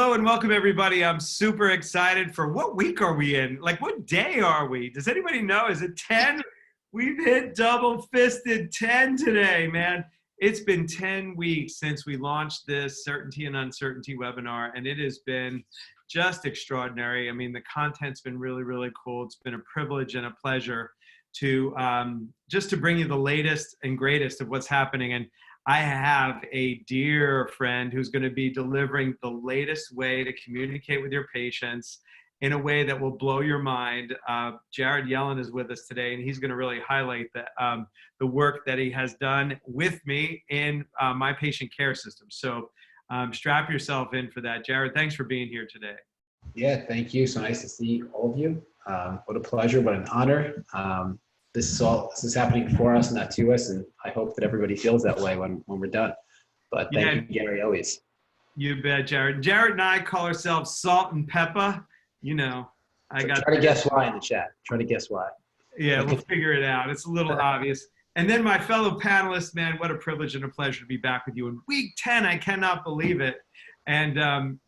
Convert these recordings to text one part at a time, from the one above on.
Hello and welcome everybody. I'm super excited for what week are we in? Like what day are we? Does anybody know? Is it 10? We've hit double fisted 10 today, man. It's been 10 weeks since we launched this Certainty and Uncertainty webinar, and it has been just extraordinary. I mean, the content's been really, really cool. It's been a privilege and a pleasure to just to bring you the latest and greatest of what's happening. And I have a dear friend who's going to be delivering the latest way to communicate with your patients in a way that will blow your mind. Jared Yellin is with us today, and he's going to really highlight the work that he has done with me in my patient care system. So strap yourself in for that. Jared, thanks for being here today. Yeah, thank you. So nice to see all of you. What a pleasure, what an honor. This is happening for us, not to us, and I hope that everybody feels that way when we're done. But thank you, Gary, always. You bet, Jared. Jared and I call ourselves Salt and Pepper. You know, Try to guess why in the chat. Try to guess why. Yeah, we'll figure it out. It's a little obvious. And then my fellow panelists, man, what a privilege and a pleasure to be back with you in week 10. I cannot believe it. And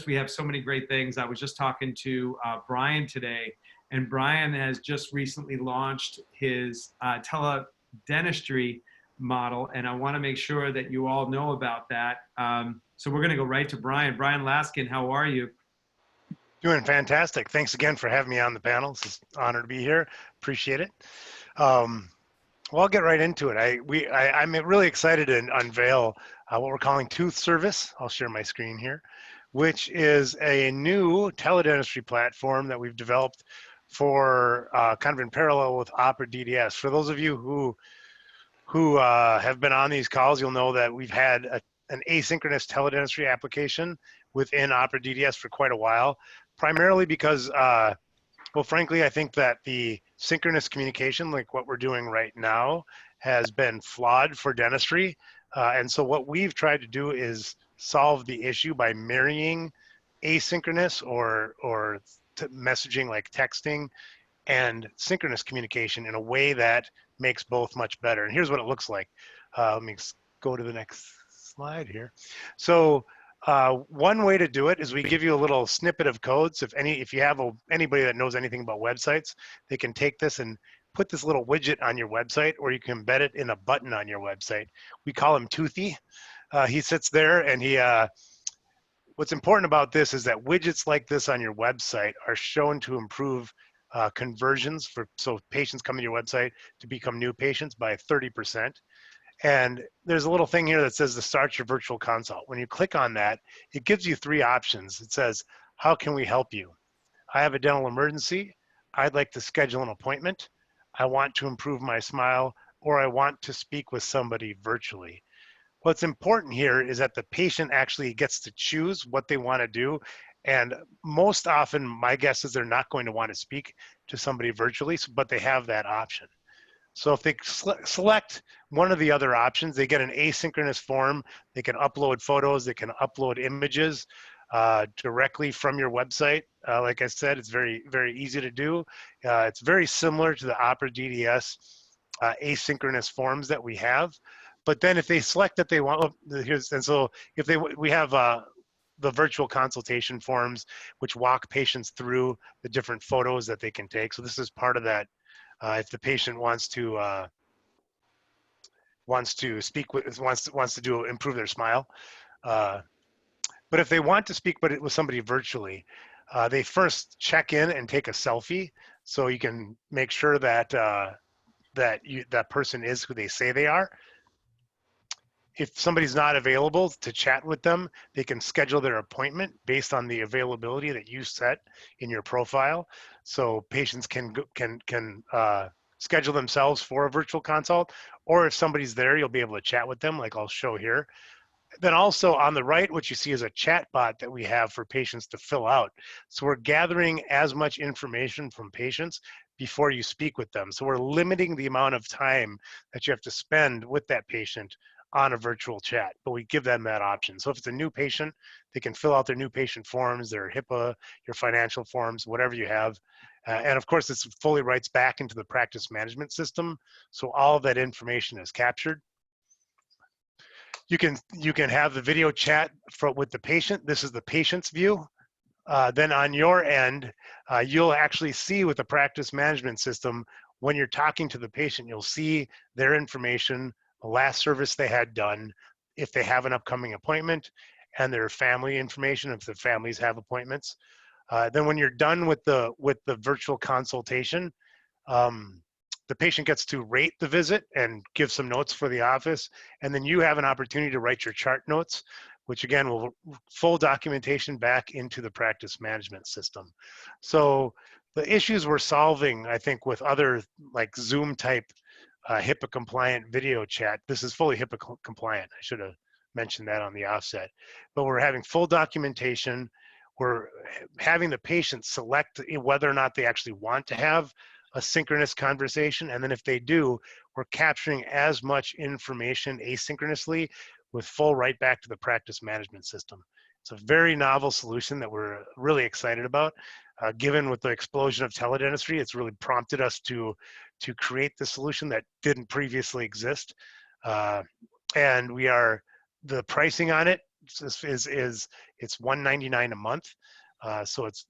we have so many great things. I was just talking to Brian today, and Brian has just recently launched his teledentistry model, and I want to make sure that you all know about that. So we're going to go right to Brian. Brian Laskin, how are you? Doing fantastic. Thanks again for having me on the panel. It's an honor to be here. Appreciate it. Well, I'll get right into it. I'm really excited to unveil what we're calling Tooth Service. I'll share my screen here, which is a new teledentistry platform that we've developed for kind of in parallel with OperaDDS. For those of you who have been on these calls, you'll know that we've had an asynchronous teledentistry application within OperaDDS for quite a while, primarily because, well, frankly, I think that the synchronous communication, like what we're doing right now, has been flawed for dentistry. And so what we've tried to do is solve the issue by marrying asynchronous or messaging like texting and synchronous communication in a way that makes both much better. And here's what it looks like. Let me go to the next slide here. So one way to do it is we give you a little snippet of codes. If you have anybody that knows anything about websites, they can take this and put this little widget on your website, or you can embed it in a button on your website. We call him Toothy. He sits there, and what's important about this is that widgets like this on your website are shown to improve conversions so patients come to your website to become new patients by 30%. And there's a little thing here that says to start your virtual consult. When you click on that, it gives you 3 options. It says, how can we help you? I have a dental emergency. I'd like to schedule an appointment. I want to improve my smile, or I want to speak with somebody virtually. What's important here is that the patient actually gets to choose what they want to do. And most often, my guess is they're not going to want to speak to somebody virtually, but they have that option. So if they select one of the other options, they get an asynchronous form. They can upload photos, they can upload images directly from your website. Like I said, it's very, very easy to do. It's very similar to the OperaDDS asynchronous forms that we have. But then if they select that they want, we have the virtual consultation forms, which walk patients through the different photos that they can take. So this is part of that. If the patient wants to improve their smile, but if they want to speak with somebody virtually, they first check in and take a selfie, so you can make sure that that person is who they say they are. If somebody's not available to chat with them, they can schedule their appointment based on the availability that you set in your profile. So patients can schedule themselves for a virtual consult, or if somebody's there, you'll be able to chat with them, like I'll show here. Then also on the right, what you see is a chat bot that we have for patients to fill out. So we're gathering as much information from patients before you speak with them. So we're limiting the amount of time that you have to spend with that patient on a virtual chat, but we give them that option. So if it's a new patient, they can fill out their new patient forms, their HIPAA, your financial forms, whatever you have. And of course, this fully writes back into the practice management system. So all of that information is captured. you can have the video chat with the patient. This is the patient's view. Then on your end, you'll actually see with the practice management system, when you're talking to the patient, you'll see their information, the last service they had done, if they have an upcoming appointment, and their family information if the families have appointments. Then when you're done with the virtual consultation, the patient gets to rate the visit and give some notes for the office, and then you have an opportunity to write your chart notes, which again will full documentation back into the practice management system. So the issues we're solving, I think, with other like Zoom type HIPAA compliant video chat, this is fully HIPAA compliant. I should have mentioned that on the offset, but we're having full documentation. We're having the patient select whether or not they actually want to have a synchronous conversation. And then if they do, we're capturing as much information asynchronously with full write back to the practice management system. It's a very novel solution that we're really excited about. Given with the explosion of teledentistry, it's really prompted us to create the solution that didn't previously exist. And the pricing on it is it's $199 a month. So it's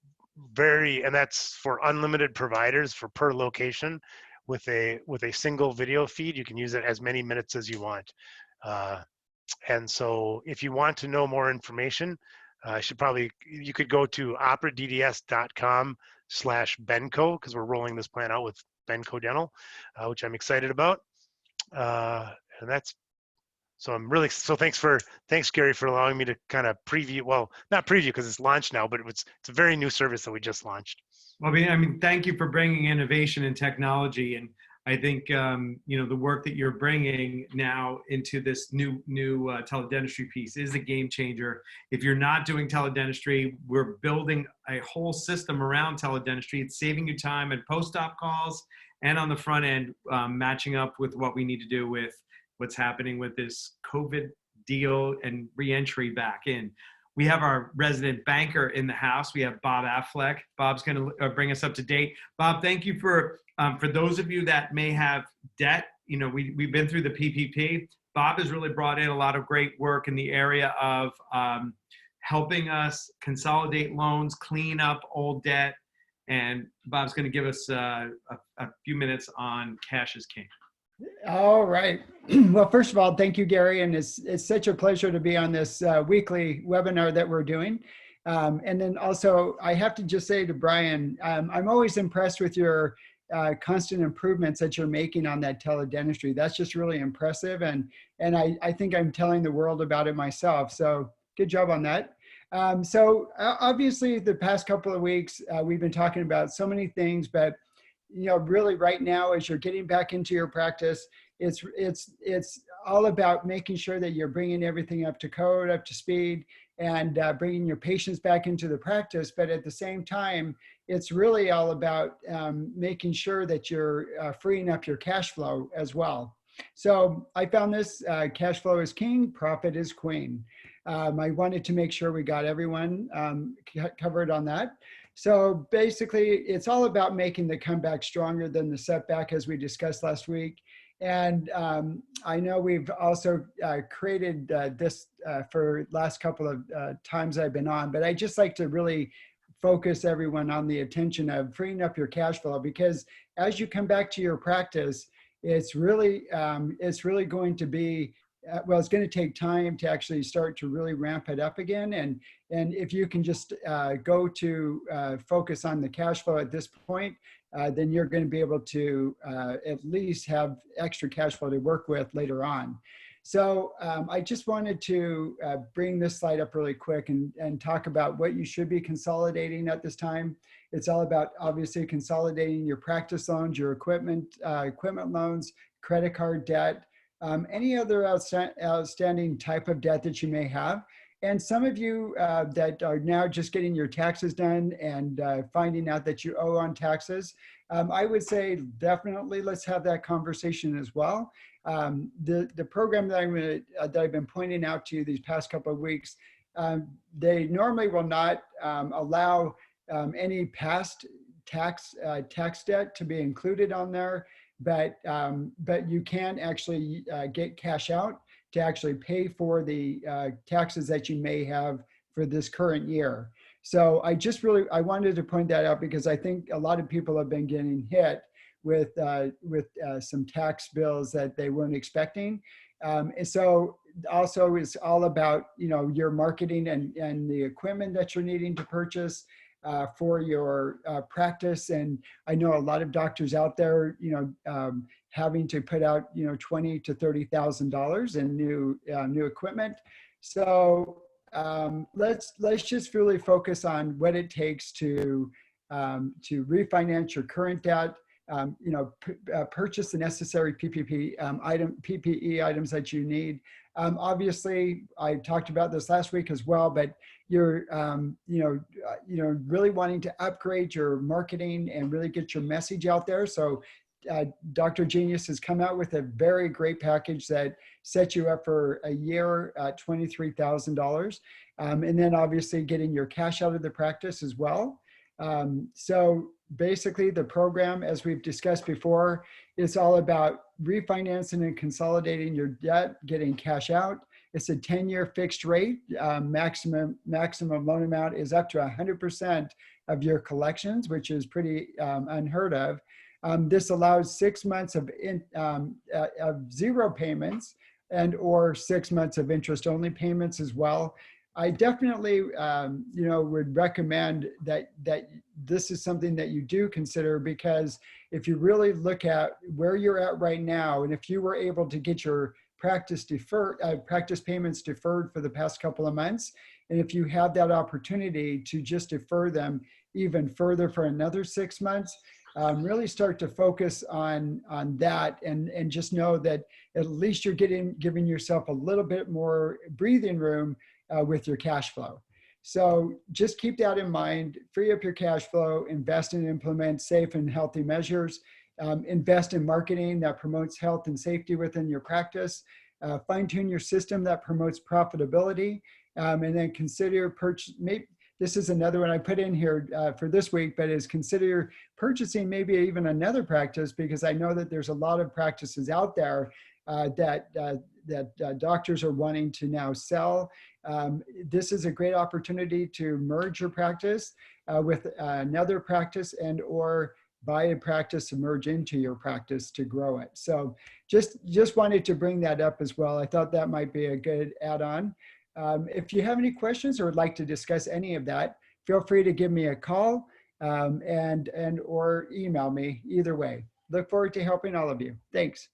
and that's for unlimited providers for per location with a single video feed. You can use it as many minutes as you want. And so if you want to know more information, you could go to operadds.com/Benco, because we're rolling this plan out with Benco Dental, which I'm excited about. And that's, so thanks Gary for allowing me to kind of preview, well, not preview because it's launched now, but it's a very new service that we just launched. Well, I mean, thank you for bringing innovation and technology. And I think, the work that you're bringing now into this new teledentistry piece is a game changer. If you're not doing teledentistry, we're building a whole system around teledentistry. It's saving you time and post-op calls, and on the front end, matching up with what we need to do with what's happening with this COVID deal and re-entry back in. We have our resident banker in the house. We have Bob Affleck. Bob's going to bring us up to date. Bob, thank you for those of you that may have debt. We've been through the PPP. Bob has really brought in a lot of great work in the area of helping us consolidate loans, clean up old debt. And Bob's going to give us a few minutes on cash is king. All right. Well, first of all, thank you, Gary. And it's such a pleasure to be on this weekly webinar that we're doing. And then also, I have to just say to Brian, I'm always impressed with your constant improvements that you're making on that teledentistry. That's just really impressive. And I think I'm telling the world about it myself. So good job on that. So obviously, the past couple of weeks, we've been talking about so many things, but really right now, as you're getting back into your practice, it's all about making sure that you're bringing everything up to code, up to speed, and bringing your patients back into the practice. But at the same time, it's really all about making sure that you're freeing up your cash flow as well. So I found this cash flow is king, profit is queen. I wanted to make sure we got everyone covered on that. So basically, it's all about making the comeback stronger than the setback, as we discussed last week. And I know we've also created this for last couple of times I've been on, but I just like to really focus everyone on the attention of freeing up your cash flow, because as you come back to your practice, it's really going to be well, it's going to take time to actually start to really ramp it up again. And if you can just go to focus on the cash flow at this point, then you're going to be able to at least have extra cash flow to work with later on. So I just wanted to bring this slide up really quick and talk about what you should be consolidating at this time. It's all about obviously consolidating your practice loans, your equipment loans, credit card debt, any other outstanding type of debt that you may have. And some of you that are now just getting your taxes done and finding out that you owe on taxes, I would say definitely let's have that conversation as well. The program that I've been pointing out to you these past couple of weeks, they normally will not allow any past tax debt to be included on there. But you can actually get cash out to actually pay for the taxes that you may have for this current year. So I wanted to point that out because I think a lot of people have been getting hit with some tax bills that they weren't expecting. And so also it's all about, your marketing and the equipment that you're needing to purchase for your practice. And I know a lot of doctors out there, having to put out, $20,000 to $30,000 in new equipment. So let's just really focus on what it takes to refinance your current debt. Purchase the necessary PPE items that you need. Obviously, I talked about this last week as well, but you're, really wanting to upgrade your marketing and really get your message out there. So Dr. Genius has come out with a very great package that sets you up for a year at $23,000. And then obviously getting your cash out of the practice as well. So basically the program, as we've discussed before, is all about refinancing and consolidating your debt, getting cash out. It's a 10-year fixed rate. Maximum loan amount is up to 100% of your collections, which is pretty unheard of. This allows 6 months of zero payments or 6 months of interest-only payments as well. I definitely, would recommend that this is something that you do consider, because if you really look at where you're at right now, and if you were able to get your practice payments deferred for the past couple of months, and if you have that opportunity to just defer them even further for another 6 months, really start to focus on that, and just know that at least you're giving yourself a little bit more breathing room with your cash flow. So just keep that in mind. Free up your cash flow, invest and implement safe and healthy measures, invest in marketing that promotes health and safety within your practice, fine-tune your system that promotes profitability, and then consider purchase. This is another one I put in here for this week, but is consider purchasing maybe even another practice, because I know that there's a lot of practices out there that doctors are wanting to now sell. This is a great opportunity to merge your practice with another practice, and or buy a practice to merge into your practice to grow it. So just wanted to bring that up as well. I thought that might be a good add-on. If you have any questions or would like to discuss any of that, feel free to give me a call and or email me. Either way, look forward to helping all of you. Thanks.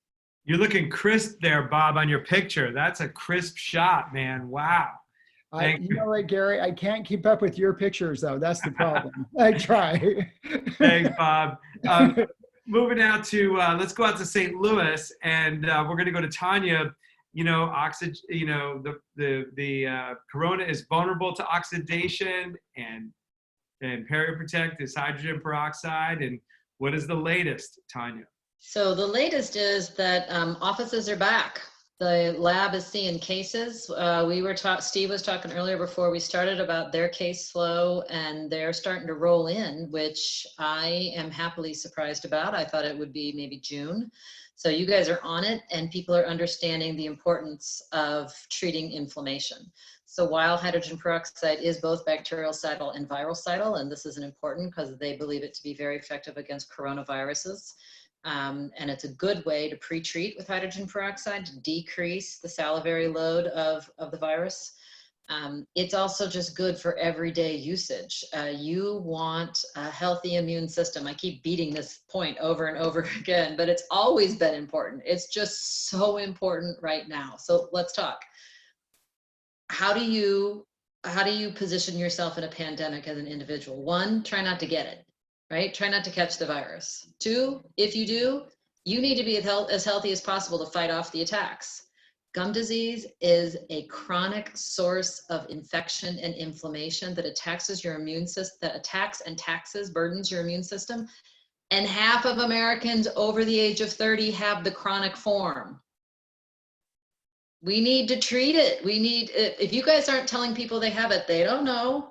You're looking crisp there, Bob, on your picture. That's a crisp shot, man. Wow. You know what, Gary? I can't keep up with your pictures, though. That's the problem. I try. Thanks, Bob. Moving out to, let's go out to St. Louis, and we're going to go to Tanya. Oxygen. The corona is vulnerable to oxidation, and PerioProtect is hydrogen peroxide. And what is the latest, Tanya? So the latest is that offices are back. The lab is seeing cases. Steve was talking earlier before we started about their case flow, and they're starting to roll in, which I am happily surprised about. I thought it would be maybe June. So you guys are on it, and people are understanding the importance of treating inflammation. So while hydrogen peroxide is both bactericidal and virucidal, and this is important because they believe it to be very effective against coronaviruses, and it's a good way to pre-treat with hydrogen peroxide to decrease the salivary load of the virus. It's also just good for everyday usage. You want a healthy immune system. I keep beating this point over and over again, but it's always been important. It's just so important right now. So let's talk. How do you position yourself in a pandemic as an individual? One, try not to get it. Right? Try not to catch the virus. Two, if you do, you need to be as healthy as possible to fight off the attacks. Gum disease is a chronic source of infection and inflammation that attacks your immune system, burdens your immune system. And half of Americans over the age of 30 have the chronic form. We need to treat it. If you guys aren't telling people they have it, they don't know.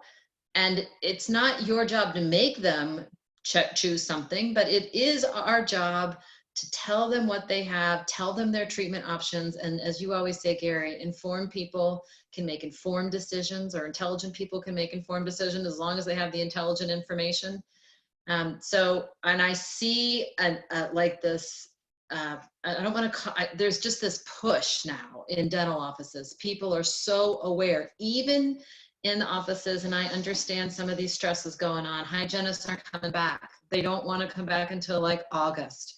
And it's not your job to make them choose something, but it is our job to tell them what they have, tell them their treatment options. And as you always say, Gary, informed people can make informed decisions, or intelligent people can make informed decisions as long as they have the intelligent information. So, and I see like this, I don't want to, there's just this push now in dental offices. People are so aware, even in the offices, and I understand some of these stresses going on. Hygienists aren't coming back. They don't want to come back until like August.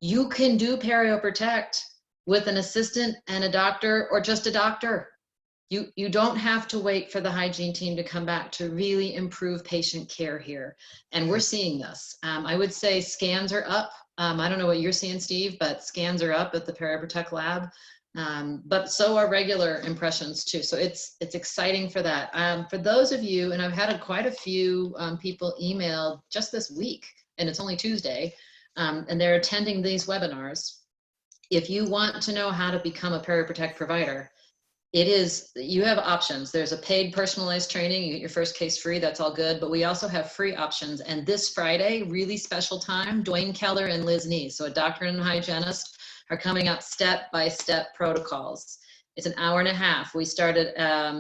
You can do PerioProtect with an assistant and a doctor, or just a doctor. You don't have to wait for the hygiene team to come back to really improve patient care here. And we're seeing this. I would say scans are up. I don't know what you're seeing, Steve, but scans are up at the PerioProtect lab. But so are regular impressions too. So it's exciting for that. For those of you, and I've had quite a few people email just this week, and it's only Tuesday, and they're attending these webinars. If you want to know how to become a PerioProtect provider, you have options. There's a paid personalized training. You get your first case free. That's all good. But we also have free options. And this Friday, really special time, Dwayne Keller and Liz Nee, so a doctor and a hygienist, are coming up step-by-step protocols. It's an hour and a half. We started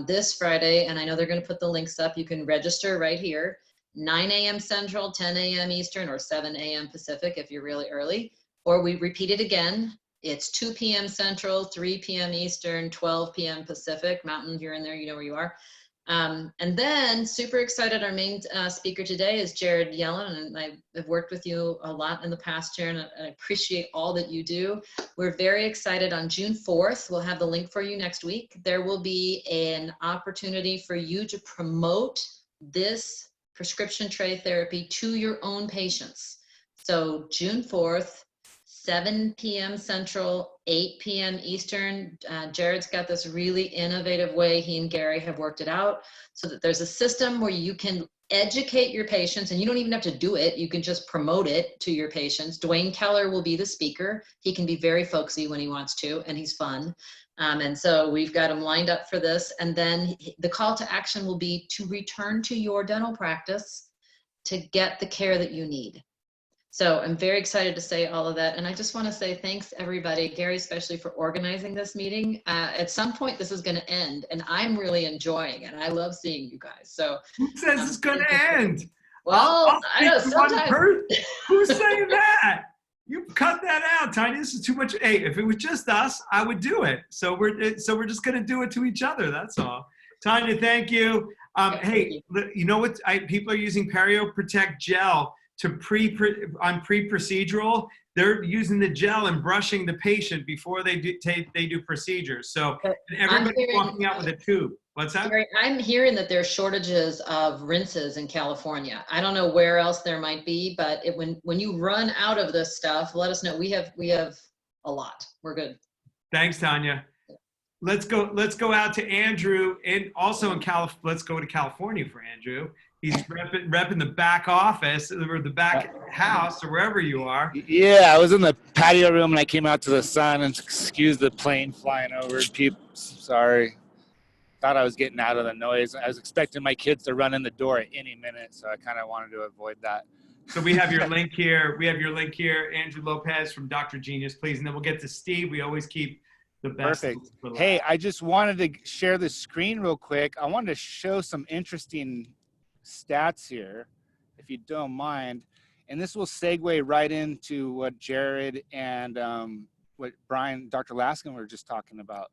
this Friday, and I know they're going to put the links up. You can register right here, 9 a.m. Central, 10 a.m. Eastern, or 7 a.m. Pacific if you're really early. Or we repeat it again. It's 2 p.m. Central, 3 p.m. Eastern, 12 p.m. Pacific. Mountain, you're in there, you know where you are. And then, super excited, our main speaker today is Jared Yellin, and I've worked with you a lot in the past, Jared, and I appreciate all that you do. We're very excited. On June 4th, we'll have the link for you next week. There will be an opportunity for you to promote this prescription tray therapy to your own patients. So June 4th, 7 p.m. Central, 8 p.m. Eastern. Jared's got this really innovative way he and Gary have worked it out so that there's a system where you can educate your patients, and you don't even have to do it. You can just promote it to your patients. Dwayne Keller will be the speaker. He can be very folksy when he wants to, and he's fun. And so we've got him lined up for this. And then the call to action will be to return to your dental practice to get the care that you need. So I'm very excited to say all of that. And I just want to say thanks, everybody, Gary, especially for organizing this meeting. At some point, this is going to end, and I'm really enjoying it. I love seeing you guys. So who says it's going to end? Well, I know sometimes. Who's saying that? You cut that out, Tanya. This is too much. Hey, if it was just us, I would do it. So we're just going to do it to each other. That's all. Tanya, thank you. Hey, you know what? People are using PerioProtect gel to pre-procedural. They're using the gel and brushing the patient before they do procedures. So everybody's walking out with a tube. What's that? I'm hearing that there's shortages of rinses in California. I don't know where else there might be, but when you run out of this stuff, let us know. We have a lot. We're good. Thanks, Tanya. Let's go out to Andrew, and also let's go to California for Andrew. He's repping the back office or the back house or wherever you are. Yeah, I was in the patio room and I came out to the sun, and excuse the plane flying over. People, sorry. Thought I was getting out of the noise. I was expecting my kids to run in the door at any minute, so I kind of wanted to avoid that. So we have your link here. Andrew Lopez from Dr. Genius, please. And then we'll get to Steve. We always keep the best. Perfect. Hey, I just wanted to share the screen real quick. I wanted to show some interesting stats here, if you don't mind. And this will segue right into what Jared and what Brian, Dr. Laskin were just talking about.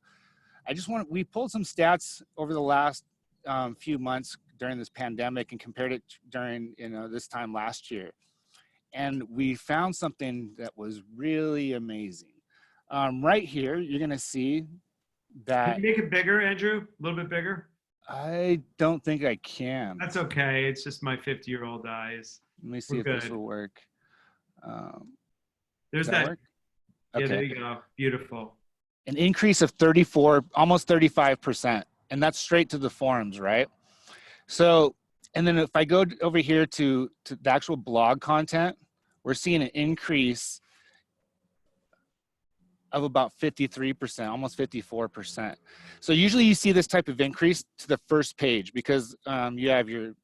We pulled some stats over the last few months during this pandemic and compared it during this time last year. And we found something that was really amazing. Right here, you're gonna see that. Can you make it bigger, Andrew? A little bit bigger? I don't think I can. That's okay. It's just my 50-year-old eyes. Let me see if this will work. There's that. Work? Yeah, Okay. there you go. Beautiful. An increase of almost 35%. And that's straight to the forums, right? So, and then if I go over here to the actual blog content, we're seeing an increase of about 53%, almost 54%. So usually you see this type of increase to the first page because you have your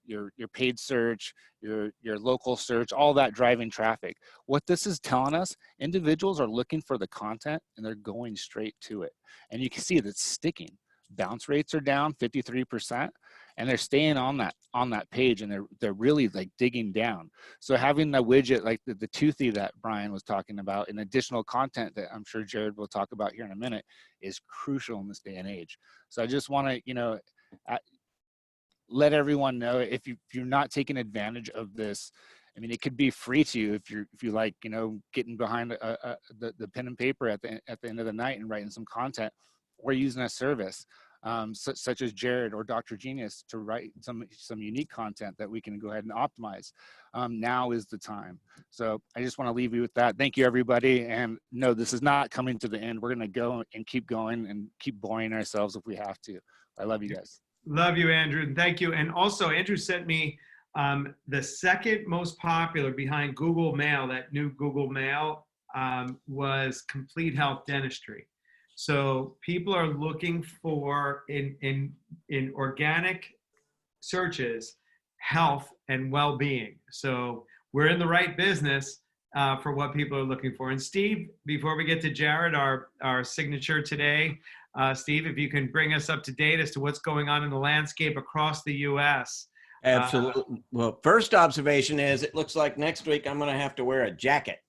paid search, your local search, all that driving traffic. What this is telling us, individuals are looking for the content and they're going straight to it. And you can see that it's sticking. Bounce rates are down 53%, and they're staying on that page, and they're really like digging down. So having a widget like the Toothy that Brian was talking about, and additional content that I'm sure Jared will talk about here in a minute, is crucial in this day and age. So I just want to, let everyone know if you're not taking advantage of this. I mean, it could be free to you if you like, getting behind the pen and paper at the end of the night and writing some content, or using a service such as Jared or Dr. Genius to write some unique content that we can go ahead and optimize. Now is the time. So I just want to leave you with that. Thank you, everybody. And no, this is not coming to the end. We're going to go and keep going and keep boring ourselves if we have to. I love you guys. Love you, Andrew. And thank you. And also, Andrew sent me the second most popular behind Google Mail, that new Google Mail, was complete health dentistry. So people are looking for, in organic searches, health and well-being. So we're in the right business for what people are looking for. And Steve, before we get to Jared, our signature today, Steve, if you can bring us up to date as to what's going on in the landscape across the U.S. Absolutely. Well, first observation is it looks like next week I'm going to have to wear a jacket.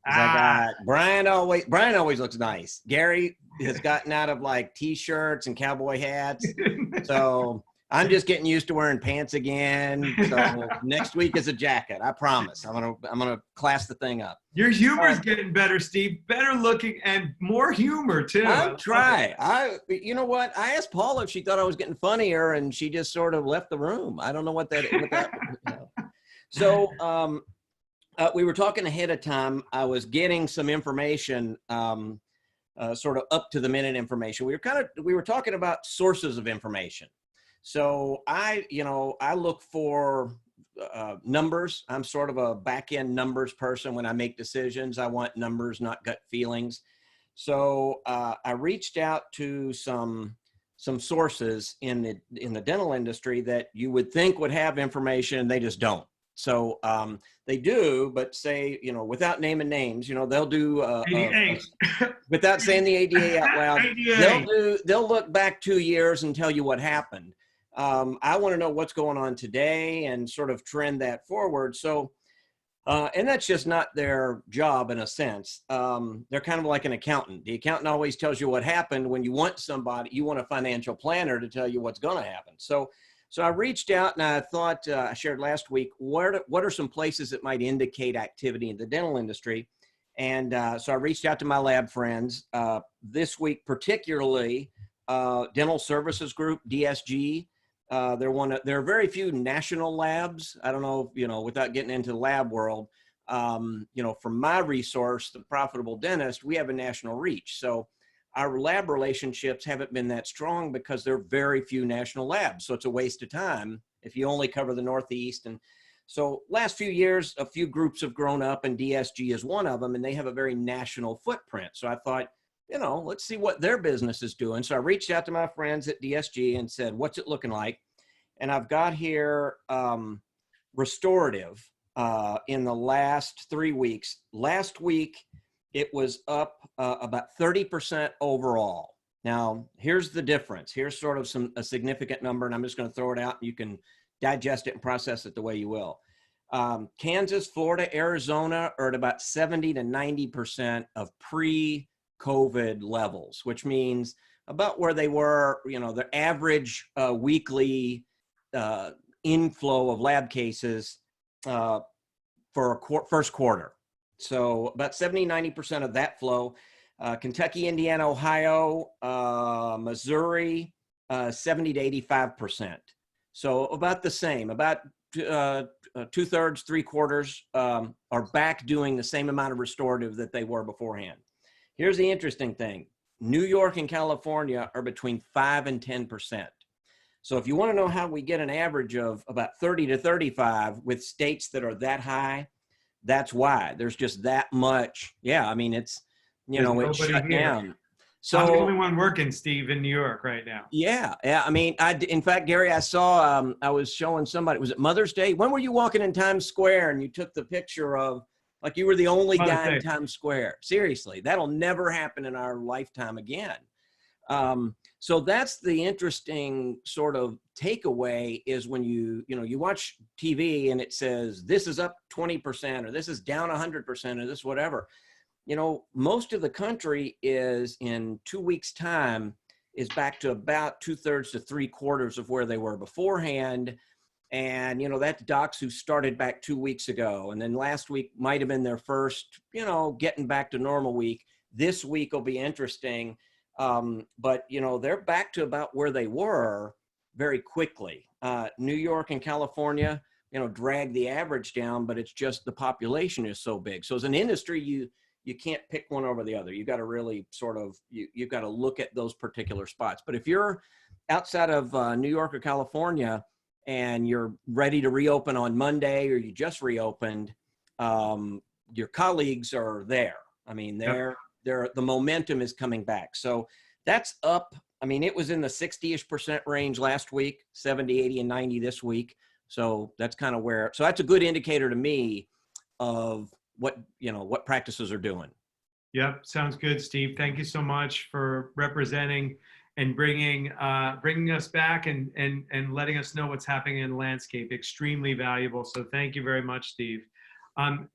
I got Brian always looks nice. Gary has gotten out of like t-shirts and cowboy hats. So I'm just getting used to wearing pants again. So next week is a jacket. I promise. I'm gonna class the thing up. Your humor's getting better, Steve. Better looking and more humor too. I'll try. You know what? I asked Paula if she thought I was getting funnier, and she just sort of left the room. I don't know what that. So we were talking ahead of time. I was getting some information, sort of up to the minute information. We were talking about sources of information. So I look for numbers. I'm sort of a back end numbers person. When I make decisions, I want numbers, not gut feelings. So I reached out to some sources in the dental industry that you would think would have information, they just don't. So they do, but say, without naming names, they'll do, without saying the ADA out loud, they'll look back 2 years and tell you what happened. I want to know what's going on today and sort of trend that forward. So, and that's just not their job in a sense. They're kind of like an accountant. The accountant always tells you what happened. When you want you want a financial planner to tell you what's going to happen. So I reached out and I thought, I shared last week, what are some places that might indicate activity in the dental industry? And so I reached out to my lab friends this week, particularly Dental Services Group, DSG. There are very few national labs. I don't know, without getting into the lab world, from my resource, the Profitable Dentist, we have a national reach. So our lab relationships haven't been that strong because there are very few national labs. So it's a waste of time if you only cover the Northeast. And so last few years, a few groups have grown up and DSG is one of them, and they have a very national footprint. So I thought, let's see what their business is doing. So I reached out to my friends at DSG and said, what's it looking like? And I've got here restorative in the last 3 weeks. Last week, it was up about 30% overall. Now, here's the difference. Here's sort of a significant number, and I'm just going to throw it out, and you can digest it and process it the way you will. Kansas, Florida, Arizona are at about 70 to 90% of pre-COVID levels, which means about where they were, their average weekly inflow of lab cases for first quarter. So about 70, 90% of that flow. Kentucky, Indiana, Ohio, Missouri, 70 to 85%. So about the same, about 2/3, 3/4 are back doing the same amount of restorative that they were beforehand. Here's the interesting thing. New York and California are between 5 and 10%. So if you want to know how we get an average of about 30 to 35 with states that are that high, that's why. There's just that much. Yeah, I mean, it's you know, it nobody shut here. down. I'm the So only one working, Steve, in New York right now. yeah. I mean, in fact, Gary, I saw, I was showing somebody, was it Mother's Day? When were you walking in Times Square and you took the picture of, like, you were the only Mother's guy in Day. Times Square? Seriously, that'll never happen in our lifetime again. So that's the interesting sort of takeaway, is when you watch TV and it says this is up 20% or this is down 100% or this whatever. You know, most of the country is in 2 weeks' time is back to about 2/3 to 3/4 of where they were beforehand. And, you know, that's docs who started back 2 weeks ago. And then last week might have been their first, you know, getting back to normal week. This week will be interesting. But, you know, they're back to about where they were very quickly. New York and California, you know, drag the average down, but it's just the population is so big. So as an industry, you can't pick one over the other. You got to really sort of, you've got to look at those particular spots. But if you're outside of New York or California and you're ready to reopen on Monday, or you just reopened, your colleagues are there. I mean, the momentum is coming back. So that's up. I mean, it was in the 60-ish% range last week, 70, 80, and 90 this week. So that's kind of where, so that's a good indicator to me of what practices are doing. Yep, sounds good, Steve. Thank you so much for representing and bringing us back and letting us know what's happening in the landscape. Extremely valuable. So thank you very much, Steve.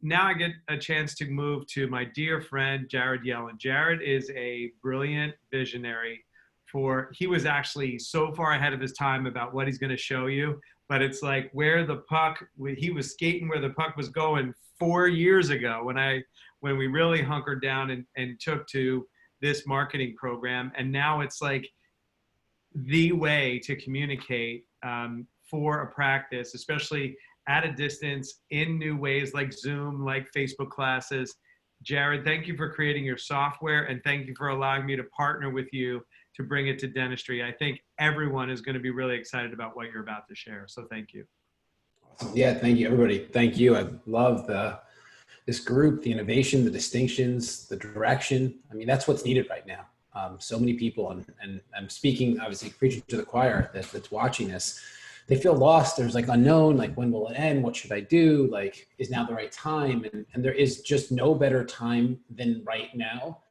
Now I get a chance to move to my dear friend, Jared Yellin. Jared is a brilliant visionary. He was actually so far ahead of his time about what he's going to show you, but it's like he was skating where the puck was going 4 years ago when we really hunkered down and took to this marketing program. And now it's like the way to communicate for a practice, especially at a distance, in new ways like Zoom, like Facebook classes. Jared, thank you for creating your software, and thank you for allowing me to partner with you to bring it to dentistry. I think everyone is going to be really excited about what you're about to share. So thank you. Yeah, thank you, everybody. Thank you. I love this group, the innovation, the distinctions, the direction. I mean, that's what's needed right now. So many people, and I'm speaking, obviously, preaching to the choir that's watching this. They feel lost. There's like unknown, like when will it end? What should I do? Like, is now the right time? And there is just no better time than right now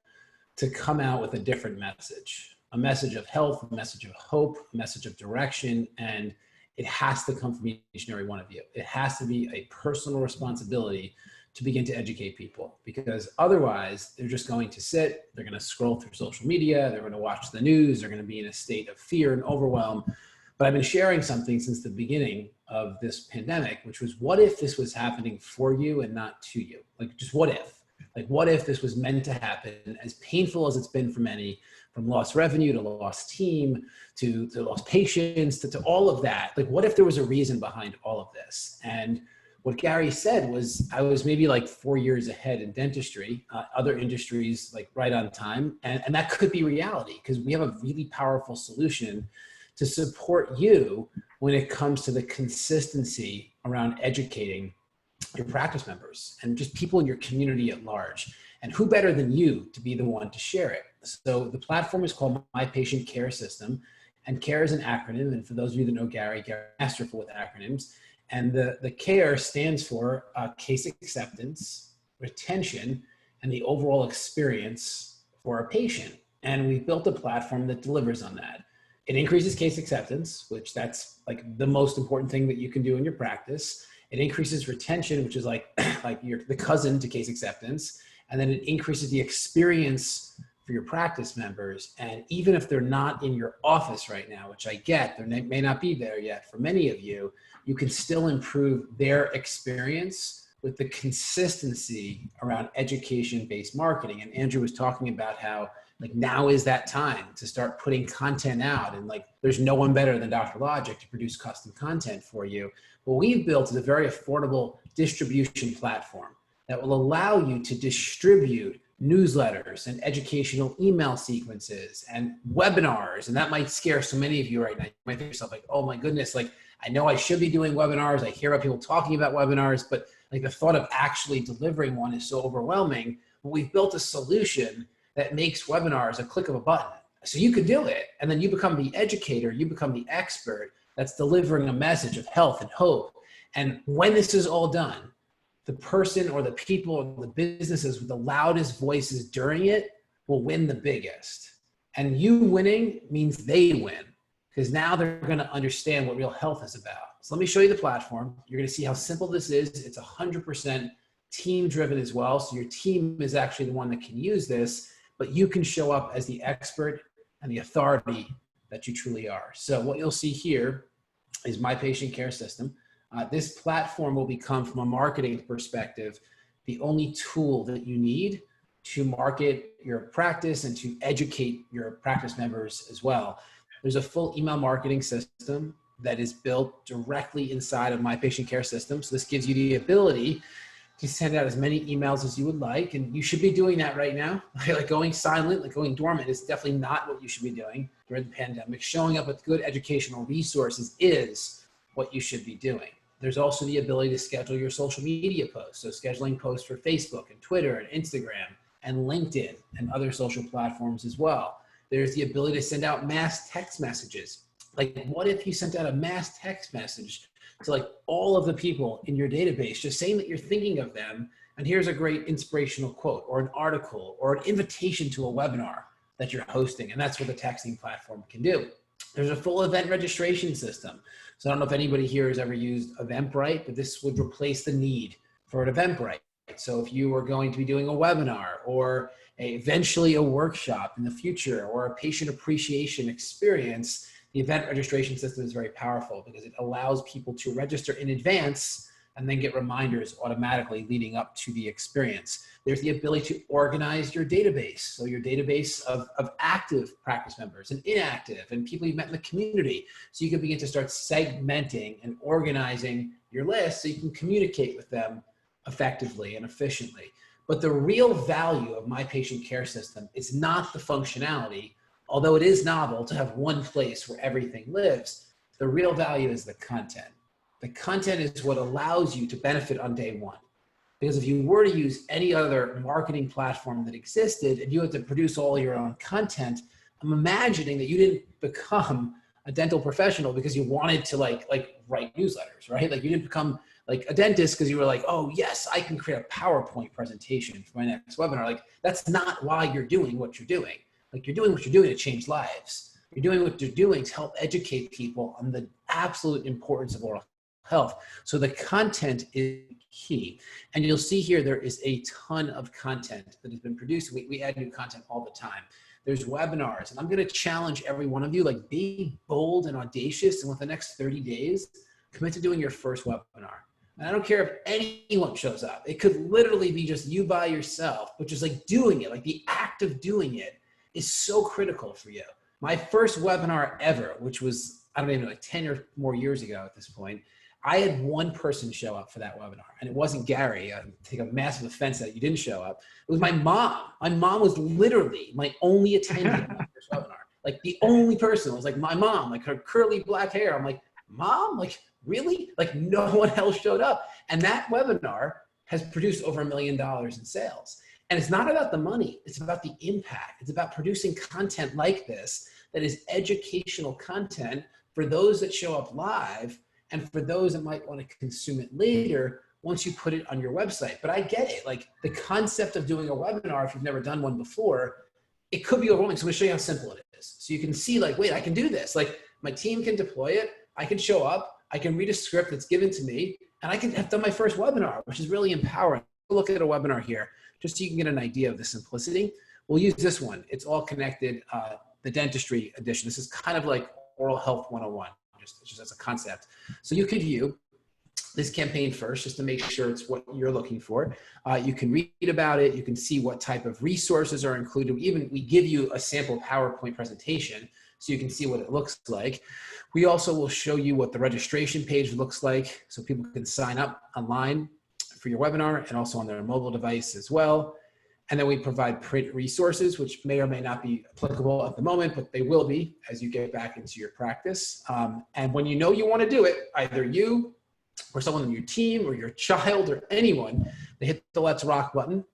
to come out with a different message, a message of health, a message of hope, a message of direction. And it has to come from each and every one of you. It has to be a personal responsibility to begin to educate people, because otherwise they're just going to sit, they're going to scroll through social media, they're going to watch the news, they're going to be in a state of fear and overwhelm. But I've been sharing something since the beginning of this pandemic, which was, what if this was happening for you and not to you? Like, just what if? Like, what if this was meant to happen, as painful as it's been for many, from lost revenue to lost team to lost patients to all of that? Like, what if there was a reason behind all of this? And what Gary said was, I was maybe like 4 years ahead in dentistry, other industries like right on time. And that could be reality, because we have a really powerful solution to support you when it comes to the consistency around educating your practice members and just people in your community at large. And who better than you to be the one to share it? So the platform is called My Patient Care System, and CARE is an acronym. And for those of you that know Gary masterful with acronyms. And the CARE stands for case acceptance, retention, and the overall experience for a patient. And we built a platform that delivers on that. It increases case acceptance, which that's like the most important thing that you can do in your practice. It increases retention, which is like you're the cousin to case acceptance. And then it increases the experience for your practice members. And even if they're not in your office right now, which I get, they may not be there yet for many of you, you can still improve their experience with the consistency around education-based marketing. And Andrew was talking about how like now is that time to start putting content out, and like there's no one better than Dr. Logic to produce custom content for you. What we've built is a very affordable distribution platform that will allow you to distribute newsletters and educational email sequences and webinars. And that might scare so many of you right now. You might think to yourself like, oh my goodness, like I know I should be doing webinars. I hear about people talking about webinars, but like the thought of actually delivering one is so overwhelming. but we've built a solution that makes webinars a click of a button. So you could do it, and then you become the educator, you become the expert that's delivering a message of health and hope. And when this is all done, the person or the people or the businesses with the loudest voices during it will win the biggest. And you winning means they win, because now they're going to understand what real health is about. So let me show you the platform. You're going to see how simple this is. It's 100% team driven as well. So your team is actually the one that can use this, but you can show up as the expert and the authority that you truly are. So what you'll see here is My Patient Care System. This platform will become, from a marketing perspective, the only tool that you need to market your practice and to educate your practice members as well. There's a full email marketing system that is built directly inside of My Patient Care System. So this gives you the ability to send out as many emails as you would like. And you should be doing that right now. Like going silent, like going dormant is definitely not what you should be doing during the pandemic. Showing up with good educational resources is what you should be doing. There's also the ability to schedule your social media posts. So scheduling posts for Facebook and Twitter and Instagram and LinkedIn and other social platforms as well. There's the ability to send out mass text messages. Like, what if you sent out a mass text message to like all of the people in your database, just saying that you're thinking of them, and here's a great inspirational quote or an article or an invitation to a webinar that you're hosting, and that's what the texting platform can do. There's a full event registration system. So I don't know if anybody here has ever used Eventbrite, but this would replace the need for an Eventbrite. So if you are going to be doing a webinar or eventually a workshop in the future or a patient appreciation experience, the event registration system is very powerful because it allows people to register in advance and then get reminders automatically leading up to the experience. There's the ability to organize your database. So your database of active practice members and inactive and people you've met in the community. So you can begin to start segmenting and organizing your list so you can communicate with them effectively and efficiently. But the real value of My Patient Care System is not the functionality, although it is novel to have one place where everything lives. The real value is the content. The content is what allows you to benefit on day one. Because if you were to use any other marketing platform that existed and you had to produce all your own content, I'm imagining that you didn't become a dental professional because you wanted to like write newsletters, right? Like you didn't become like a dentist because you were like, oh yes, I can create a PowerPoint presentation for my next webinar. Like that's not why you're doing what you're doing. Like you're doing what you're doing to change lives. You're doing what you're doing to help educate people on the absolute importance of oral health. So the content is key. And you'll see here, there is a ton of content that has been produced. We add new content all the time. There's webinars, and I'm going to challenge every one of you, like be bold and audacious. And with the next 30 days, commit to doing your first webinar. And I don't care if anyone shows up. It could literally be just you by yourself, but just like doing it, like the act of doing it is so critical for you. My first webinar ever, which was, I don't even know, like 10 or more years ago at this point, I had one person show up for that webinar, and it wasn't Gary. I take a massive offense that you didn't show up. It was my mom. My mom was literally my only attendee at my first webinar. Like the only person was like my mom, like her curly black hair. I'm like, Mom, like really? Like no one else showed up. And that webinar has produced over $1 million in sales. And it's not about the money. It's about the impact. It's about producing content like this that is educational content for those that show up live and for those that might want to consume it later once you put it on your website. But I get it. Like the concept of doing a webinar, if you've never done one before, it could be overwhelming. So I'm going to show you how simple it is. So you can see like, wait, I can do this. Like my team can deploy it. I can show up. I can read a script that's given to me, and I can have done my first webinar, which is really empowering. Look at a webinar here, just so you can get an idea of the simplicity. We'll use this one. It's all connected, the dentistry edition. This is kind of like oral health 101, just as a concept. So you could view this campaign first, just to make sure it's what you're looking for. You can read about it. You can see what type of resources are included. We give you a sample PowerPoint presentation so you can see what it looks like. We also will show you what the registration page looks like so people can sign up online for your webinar and also on their mobile device as well. And then we provide print resources, which may or may not be applicable at the moment, but they will be as you get back into your practice. And when you know you want to do it, either you or someone on your team or your child or anyone, they hit the Let's Rock button.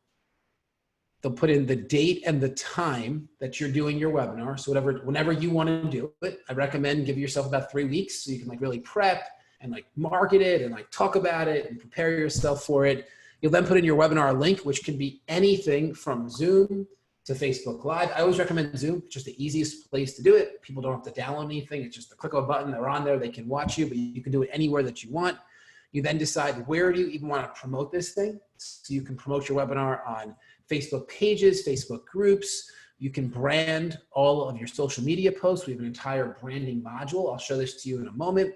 They'll put in the date and the time that you're doing your webinar. So whenever you want to do it, I recommend give yourself about 3 weeks so you can like really prep and like market it and like talk about it and prepare yourself for it. You'll then put in your webinar link, which can be anything from Zoom to Facebook Live. I always recommend Zoom. It's just the easiest place to do it. People don't have to download anything. It's just a click of a button. They're on there. They can watch you, but you can do it anywhere that you want. You then decide where do you even want to promote this thing. So you can promote your webinar on Facebook pages, Facebook groups. You can brand all of your social media posts. We have an entire branding module. I'll show this to you in a moment.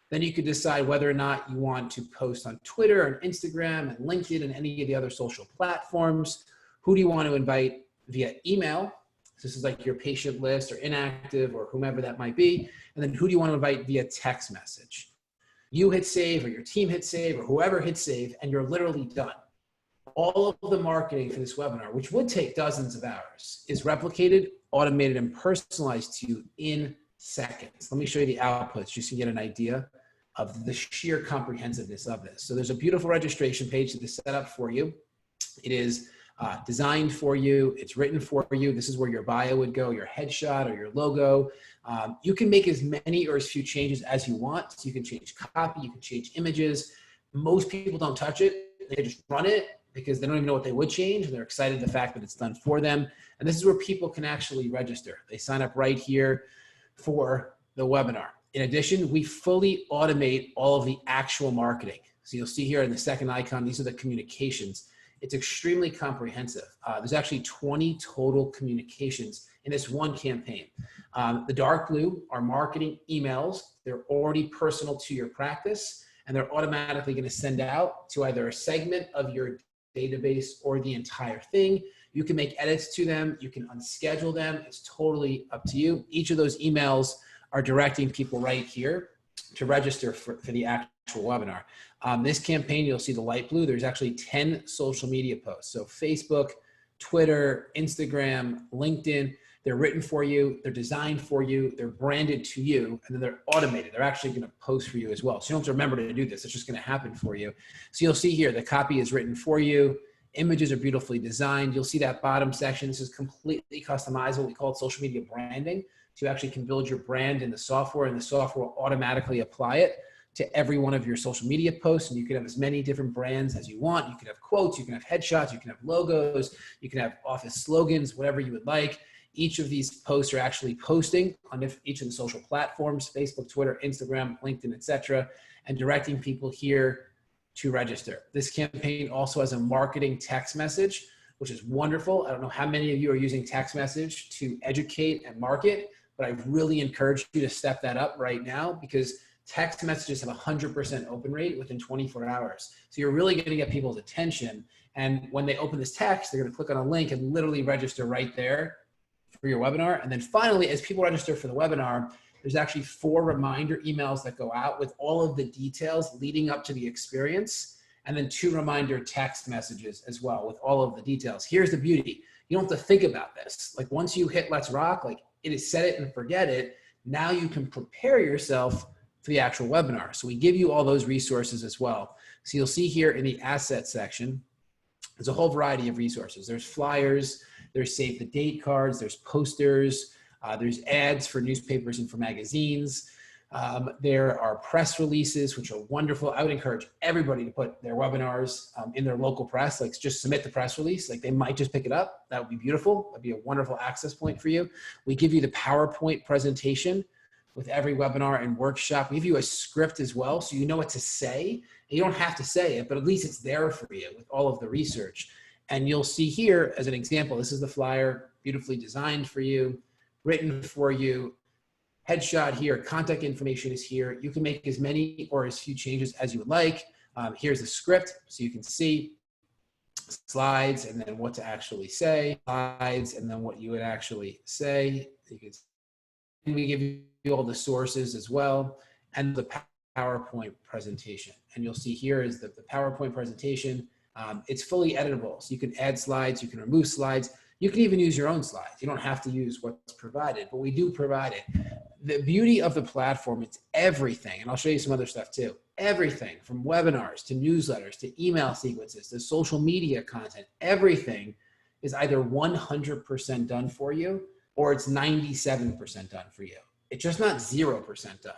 Then you could decide whether or not you want to post on Twitter and Instagram and LinkedIn and any of the other social platforms. Who do you want to invite via email? This is like your patient list or inactive or whomever that might be. And then who do you want to invite via text message? You hit save or your team hit save or whoever hits save and you're literally done. All of the marketing for this webinar, which would take dozens of hours, is replicated, automated, and personalized to you in seconds. Let me show you the outputs just to get an idea of the sheer comprehensiveness of this. So there's a beautiful registration page that is set up for you. It is designed for you. It's written for you. This is where your bio would go, your headshot or your logo. You can make as many or as few changes as you want. So you can change copy, you can change images. Most people don't touch it. They just run it because they don't even know what they would change. And they're excited the fact that it's done for them. And this is where people can actually register. They sign up right here for the webinar. In addition, we fully automate all of the actual marketing. So you'll see here in the second icon, these are the communications. It's extremely comprehensive. There's actually 20 total communications in this one campaign. The dark blue are marketing emails. They're already personal to your practice, and they're automatically going to send out to either a segment of your database or the entire thing. You can make edits to them. You can unschedule them. It's totally up to you. Each of those emails are directing people right here to register for the actual webinar. This campaign, you'll see the light blue. There's actually 10 social media posts. So Facebook, Twitter, Instagram, LinkedIn, they're written for you. They're designed for you. They're branded to you, and then they're automated. They're actually going to post for you as well. So you don't have to remember to do this. It's just going to happen for you. So you'll see here, the copy is written for you. Images are beautifully designed. You'll see that bottom section. This is completely customizable. We call it social media branding. So you actually can build your brand in the software, and the software will automatically apply it to every one of your social media posts. And you can have as many different brands as you want. You can have quotes, you can have headshots, you can have logos, you can have office slogans, whatever you would like. Each of these posts are actually posting on each of the social platforms, Facebook, Twitter, Instagram, LinkedIn, etc., and directing people here to register. This campaign also has a marketing text message, which is wonderful. I don't know how many of you are using text message to educate and market, but I really encourage you to step that up right now because text messages have a 100% open rate within 24 hours. So you're really going to get people's attention. And when they open this text, they're going to click on a link and literally register right there for your webinar. And then finally, as people register for the webinar, there's actually 4 reminder emails that go out with all of the details leading up to the experience. And then 2 reminder text messages as well with all of the details. Here's the beauty. You don't have to think about this. Like once you hit Let's Rock, like it is set it and forget it. Now you can prepare yourself for the actual webinar. So we give you all those resources as well. So you'll see here in the asset section, there's a whole variety of resources. There's flyers, there's save the date cards, there's posters, there's ads for newspapers and for magazines. There are press releases, which are wonderful. I would encourage everybody to put their webinars in their local press, like just submit the press release. Like they might just pick it up. That would be beautiful. That'd be a wonderful access point for you. We give you the PowerPoint presentation with every webinar and workshop. We give you a script as well, so you know what to say. And you don't have to say it, but at least it's there for you with all of the research. And you'll see here, as an example, this is the flyer, beautifully designed for you, written for you. Headshot here, contact information is here. You can make as many or as few changes as you would like. Here's the script, so you can see slides and then what to actually say, slides and then what you would actually say. And we give you all the sources as well, and the PowerPoint presentation. And you'll see here is the PowerPoint presentation. It's fully editable, so you can add slides, you can remove slides. You can even use your own slides. You don't have to use what's provided, but we do provide it. The beauty of the platform, it's everything, and I'll show you some other stuff too. Everything from webinars to newsletters to email sequences to social media content, everything is either 100% done for you or it's 97% done for you. It's just not 0% done.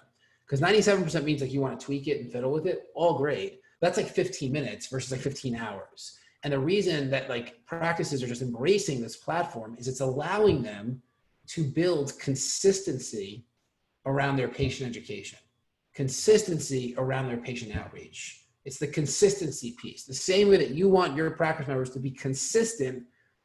Because 97% means like you want to tweak it and fiddle with it, all great. That's like 15 minutes versus like 15 hours. And the reason that like practices are just embracing this platform is it's allowing them to build consistency around their patient education, consistency around their patient outreach. It's the consistency piece. The same way that you want your practice members to be consistent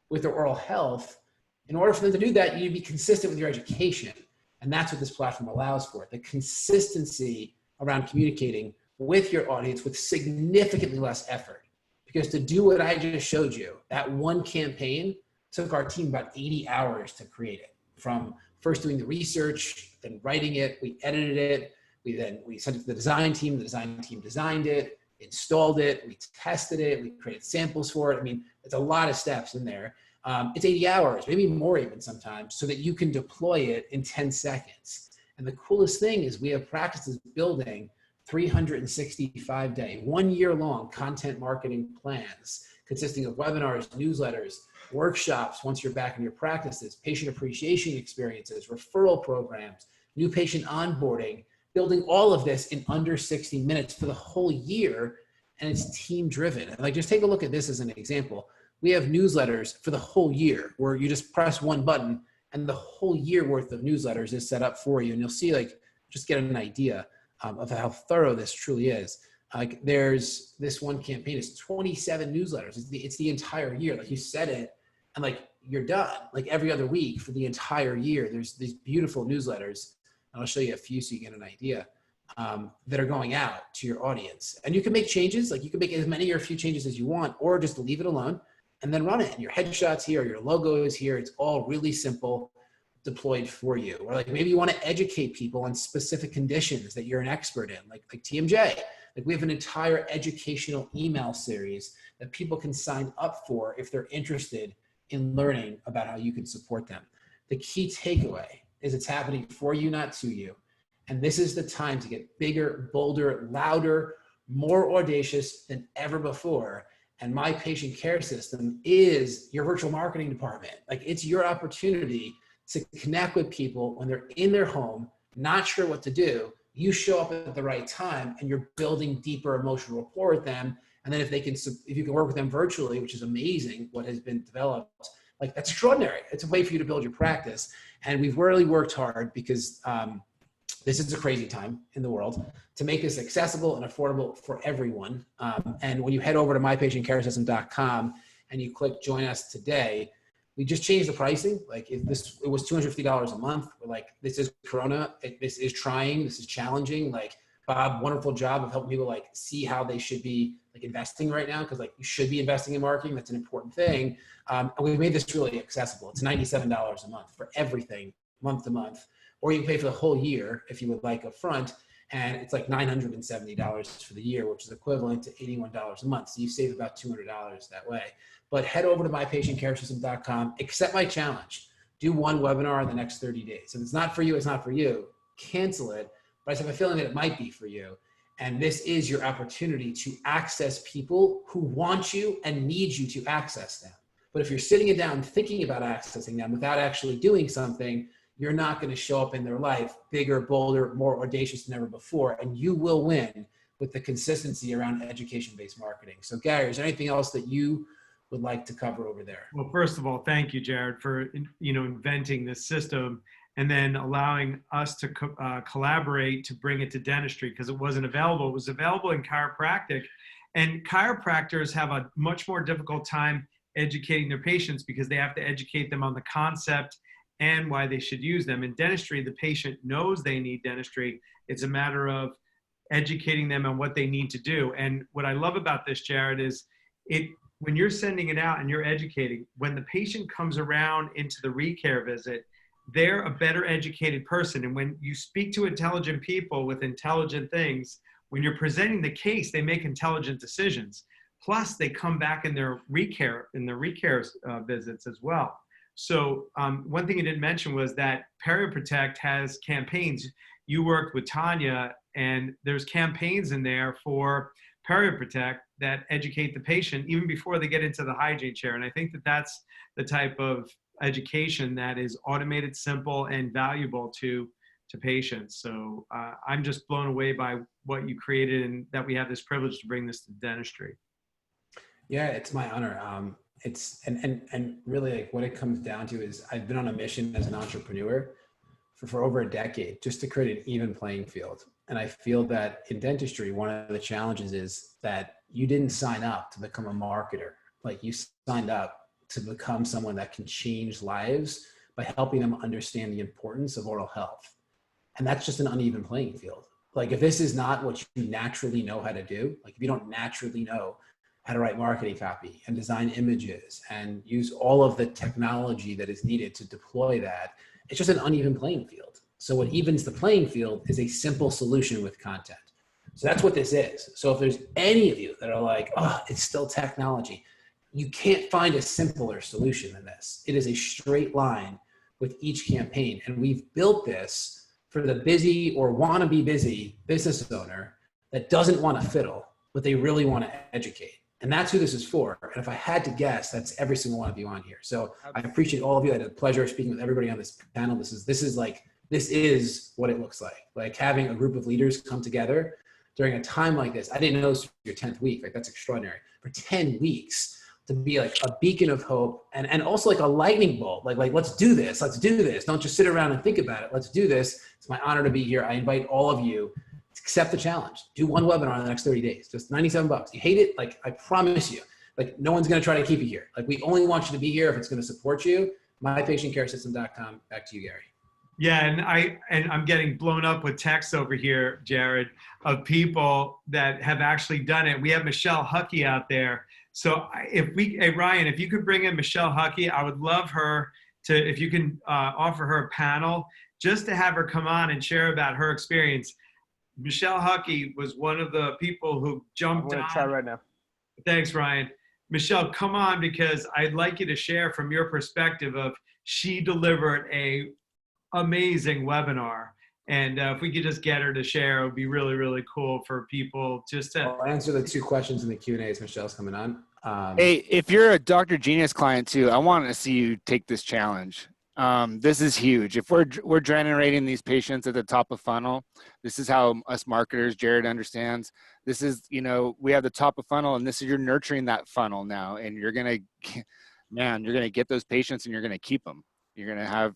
with their oral health, in order for them to do that, you need to be consistent with your education. And that's what this platform allows for, the consistency around communicating with your audience with significantly less effort. Because to do what I just showed you, that one campaign took our team about 80 hours to create it. From first doing the research, then writing it, we edited it, we sent it to the design team designed it, installed it, we tested it, we created samples for it. I mean, it's a lot of steps in there. It's 80 hours, maybe more even sometimes, so that you can deploy it in 10 seconds. And the coolest thing is we have practices building 365-day, 1 year long content marketing plans consisting of webinars, newsletters, workshops once you're back in your practices, patient appreciation experiences, referral programs, new patient onboarding, building all of this in under 60 minutes for the whole year. And it's team driven. And like, just take a look at this as an example. We have newsletters for the whole year where you just press one button and the whole year worth of newsletters is set up for you. And you'll see, like, just get an idea of how thorough this truly is. Like, there's this one campaign, it's 27 newsletters. It's the entire year. Like, you set it and like, you're done. Like every other week for the entire year, there's these beautiful newsletters. And I'll show you a few so you get an idea that are going out to your audience. And you can make changes. Like, you can make as many or a few changes as you want, or just leave it alone and then run it. And your headshot's here, your logo is here. It's all really simple, deployed for you. Or like, maybe you want to educate people on specific conditions that you're an expert in, like TMJ. Like, we have an entire educational email series that people can sign up for if they're interested in learning about how you can support them. The key takeaway is it's happening for you, not to you. And this is the time to get bigger, bolder, louder, more audacious than ever before. And My Patient Care System is your virtual marketing department. Like, it's your opportunity to connect with people when they're in their home, not sure what to do. You show up at the right time and you're building deeper emotional rapport with them. And then if you can work with them virtually, which is amazing, what has been developed, like, that's extraordinary. It's a way for you to build your practice. And we've really worked hard because this is a crazy time in the world to make this accessible and affordable for everyone. And when you head over to mypatientcaresystem.com and you click join us today, we just changed the pricing. Like, it was $250 a month. We're like, this is Corona. This is trying. This is challenging. Like, Bob, wonderful job of helping people like see how they should be like investing right now. Cause like, you should be investing in marketing. That's an important thing. And we've made this really accessible. It's $97 a month for everything, month to month, or you can pay for the whole year if you would like upfront. And it's like $970 for the year, which is equivalent to $81 a month. So you save about $200 that way. But head over to mypatientcaresystem.com, accept my challenge. Do one webinar in the next 30 days. If it's not for you, it's not for you. Cancel it. But I just have a feeling that it might be for you. And this is your opportunity to access people who want you and need you to access them. But if you're sitting it down thinking about accessing them without actually doing something, you're not going to show up in their life bigger, bolder, more audacious than ever before. And you will win with the consistency around education-based marketing. So Gary, is there anything else that you would like to cover over there? Well, first of all, thank you, Jared, for inventing this system and then allowing us to collaborate to bring it to dentistry, because it wasn't available. It was available in chiropractic, and chiropractors have a much more difficult time educating their patients because they have to educate them on the concept and why they should use them. In dentistry, the patient knows they need dentistry. It's a matter of educating them on what they need to do. And what I love about this, Jared, is when you're sending it out and you're educating, when the patient comes around into the recare visit, they're a better educated person. And when you speak to intelligent people with intelligent things, when you're presenting the case, they make intelligent decisions. Plus, they come back in their recare visits as well. So one thing you didn't mention was that PerioProtect has campaigns. You worked with Tanya, and there's campaigns in there for PerioProtect that educate the patient even before they get into the hygiene chair. And I think that that's the type of education that is automated, simple, and valuable to patients. So I'm just blown away by what you created and that we have this privilege to bring this to dentistry. Yeah, it's my honor. It's and really like what it comes down to is I've been on a mission as an entrepreneur for over a decade just to create an even playing field. And I feel that in dentistry, one of the challenges is that you didn't sign up to become a marketer. Like you signed up to become someone that can change lives by helping them understand the importance of oral health. And that's just an uneven playing field. Like if this is not what you naturally know how to do, like if you don't naturally know how to write marketing copy and design images and use all of the technology that is needed to deploy that, it's just an uneven playing field. So what evens the playing field is a simple solution with content. So that's what this is. So if there's any of you that are like, oh, it's still technology, you can't find a simpler solution than this. It is a straight line with each campaign. And we've built this for the busy or wanna be busy business owner that doesn't want to fiddle, but they really want to educate. And that's who this is for. And if I had to guess, that's every single one of you on here. So I appreciate all of you. I had a pleasure speaking with everybody on this panel. This is what it looks like having a group of leaders come together during a time like this. I didn't know this was your 10th week. Like that's extraordinary. For 10 weeks to be like a beacon of hope and also like a lightning bolt. Like let's do this. Let's do this. Don't just sit around and think about it. Let's do this. It's my honor to be here. I invite all of you to accept the challenge. Do one webinar in the next 30 days. Just $97. You hate it? Like I promise you, like no one's going to try to keep you here. Like we only want you to be here if it's going to support you. mypatientcaresystem.com. Back to you, Gary. Yeah, and I'm getting blown up with texts over here, Jared, of people that have actually done it. We have Michelle Huckey out there. So hey Ryan, if you could bring in Michelle Huckey, I would love her to, if you can offer her a panel, just to have her come on and share about her experience. Michelle Huckey was one of the people who jumped on. I'm gonna try right now. Thanks, Ryan. Michelle, come on, because I'd like you to share from your perspective of she delivered a amazing webinar. And if we could just get her to share, it would be really, really cool for people just to. I'll answer the 2 questions in the Q&A as Michelle's coming on. Hey, if you're a Dr. Genius client too, I want to see you take this challenge. This is huge. If we're generating these patients at the top of funnel, this is how us marketers, Jared understands. This is, we have the top of funnel, and this is, you're nurturing that funnel now, and you're gonna get those patients, and you're gonna keep them. You're gonna have,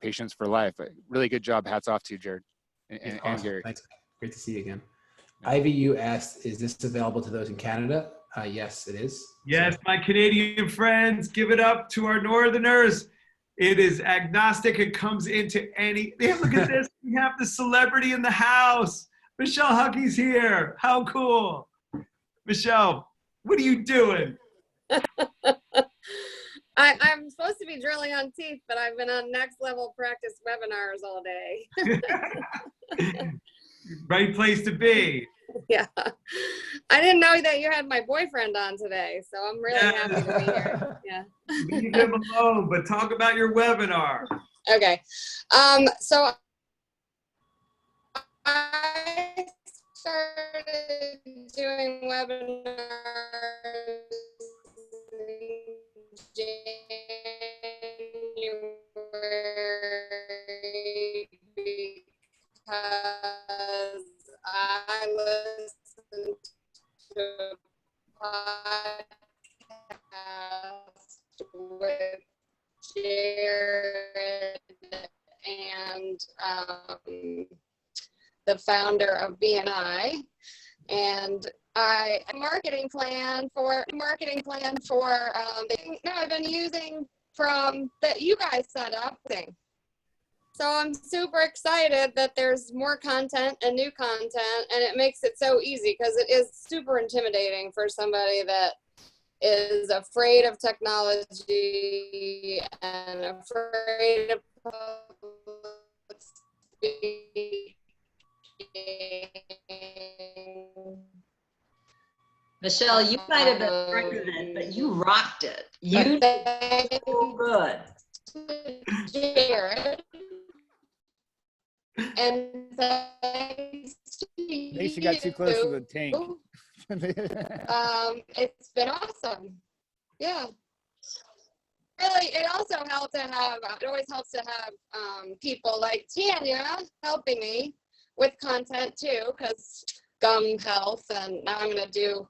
patients for life. Really good job. Hats off to you, Jared and Awesome. Gary. Thanks. Great to see you again. IVU asked, is this available to those in Canada? Yes, it is. Yes, So, my Canadian friends, give it up to our Northerners. It is agnostic. It comes into any. Look at this. We have the celebrity in the house. Michelle Huckey's here. How cool. Michelle, what are you doing? I'm supposed to be drilling on teeth, but I've been on NextLevel practice webinars all day. Right place to be. Yeah. I didn't know that you had my boyfriend on today, so I'm really happy to be here. Yeah. Leave him alone, but talk about your webinar. Okay. So I started doing webinars in January because I listened to a podcast with Jared and the founder of BNI, and a marketing plan for I've been using from that you guys set up. So I'm super excited that there's more content and new content, and it makes it so easy because it is super intimidating for somebody that is afraid of technology and afraid of public speaking. Michelle, you might have been recorded it, but you rocked it. You did so good. Jared. And thanks to Maybe she got too close to the tank. It's been awesome. Yeah. Really, it also helped to have, it always helps to have people like Tanya helping me with content too, because gum health, and now I'm going to do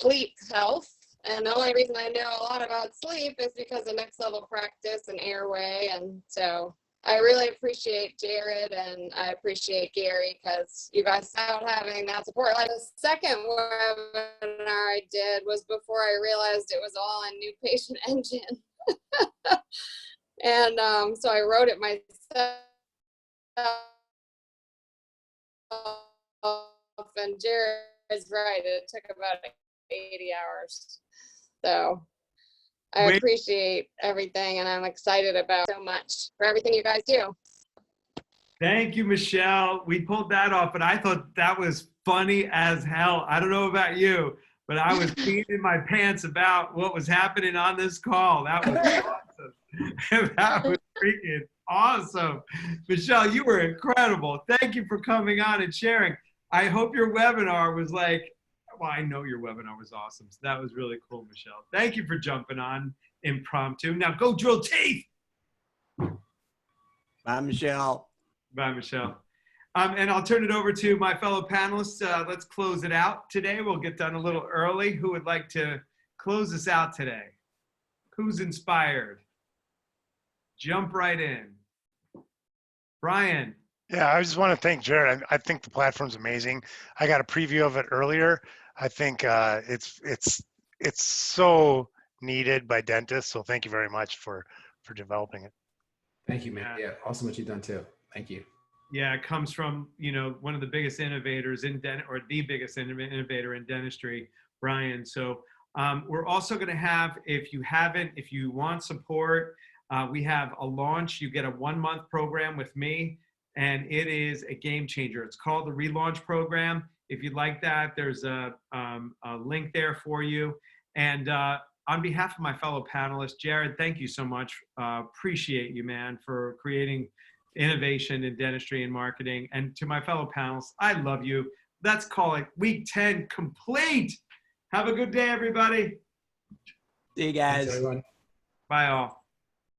sleep health. And the only reason I know a lot about sleep is because of NextLevel practice and airway. And so I really appreciate Jared and I appreciate Gary, because you guys out having that support. Like the second webinar I did was before I realized it was all in New Patient Engine. And so I wrote it myself, and Jared is right, it took about 80 hours. So I appreciate everything, and I'm excited about so much for everything you guys do. Thank you, Michelle. We pulled that off, but I thought that was funny as hell. I don't know about you, but I was peeing in my pants about what was happening on this call. That was awesome. That was freaking awesome. Michelle, you were incredible. Thank you for coming on and sharing. I hope your webinar was like, well, I know your webinar was awesome. So that was really cool, Michelle. Thank you for jumping on impromptu. Now go drill teeth. Bye, Michelle. Bye, Michelle. And I'll turn it over to my fellow panelists. Let's close it out today. We'll get done a little early. Who would like to close us out today? Who's inspired? Jump right in. Brian. Yeah, I just want to thank Jared. I think the platform's amazing. I got a preview of it earlier. I think it's so needed by dentists. So thank you very much for developing it. Thank you, man. Yeah, awesome what you've done too. Thank you. Yeah, it comes from, you know, one of the biggest innovators in or the biggest innovator in dentistry, Brian. So we're also going to have, if you want support, we have a launch. You get a 1-month program with me, and it is a game changer. It's called the Relaunch Program. If you'd like that, there's a link there for you. And on behalf of my fellow panelists, Jared, thank you so much. Appreciate you, man, for creating innovation in dentistry and marketing. And to my fellow panelists, I love you. Let's call it week 10 complete. Have a good day, everybody. See you guys. Thanks, everyone. Bye all.